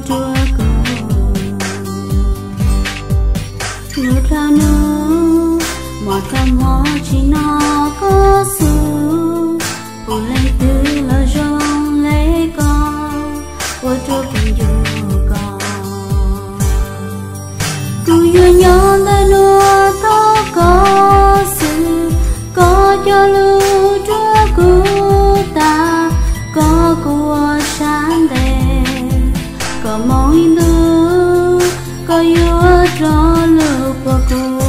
chúa cô nước ra nước một cam hoa chỉ nó có sự u lấy từ là rong lấy con của chúa kinh dù con cứ yêu nhau tới nữa có sự có cho lưu chúa cô ta có của sáng đèn có mỗi đứa có yêu cho lưu của cô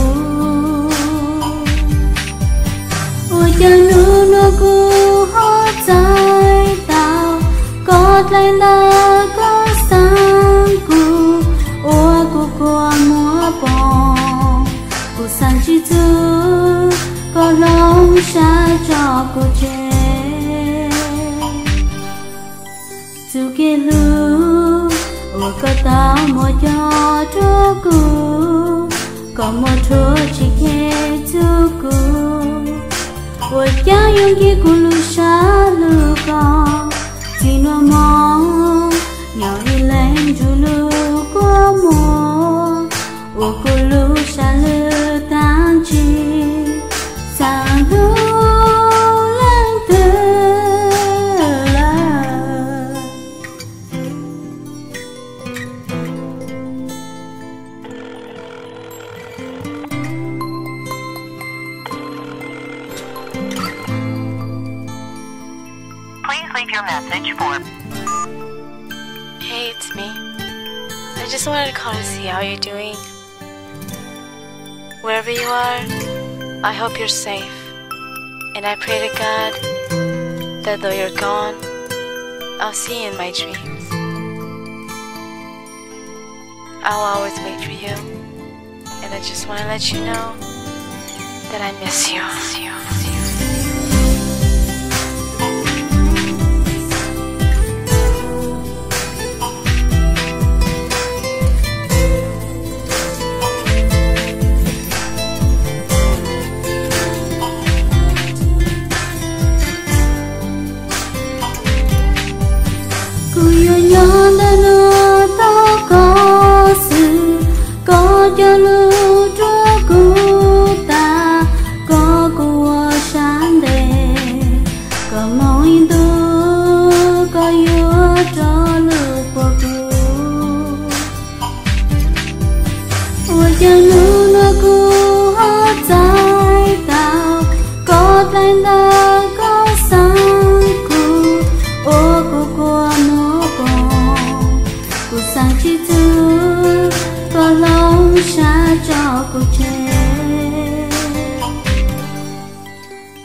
ôi chân nữ nó cứ hót dài tao có lại là có sáng cô ôi cô múa bò cô sang chi tư có lòng xa cho cô trẻ dù kia lưu ôi có tao mua cho chúa cô có một chúa chỉ nghe chúa cô ôi cha yêu kia cô lưu xa lưu con chỉ nó mong nhỏ đi lên dù lưu có mùa ôi cô lưu xa lưu tan chi sang lưu lên từ là Please leave your message for. Hey, it's me. I just wanted to call to see how you're doing. Wherever you are, I hope you're safe. And I pray to God that though you're gone, I'll see you in my dreams. I'll always wait for you. And I just want to let you know that I miss you. nhớ đến nữa ta có sự có cho lưu chúa cứu ta có của sáng đèn có mỗi đứa có yêu cho lưu của cứu ôi chân nữ nó cứu hết trái tao có tên ta có sáng cứu ô của nó cô sang chi tư có lòng xa cho cô trẻ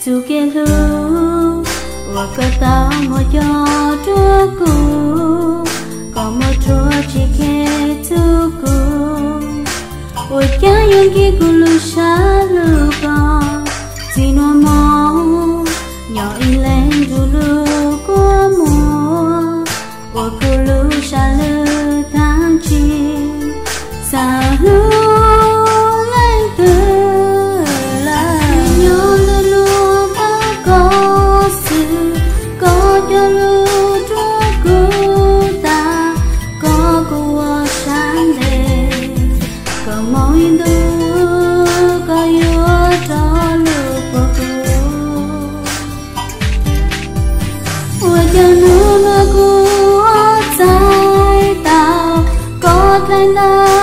dù kia lưu và có tao một cho chúa cứu có một chúa chỉ khe chúa cứu ôi cha yêu kia cô lưu xa lưu con chỉ nó mong nhỏ in lên dù lưu của mùa ôi cô lưu xa lưu tháng chim xa lưu lên từ là nhớ lưu lưu ta có sự có cho lưu chúa cứu ta có của sáng đèn có mỗi đứa có yêu cho lưu của cứu ôi cho nữ nó cứu trái tao có thành ta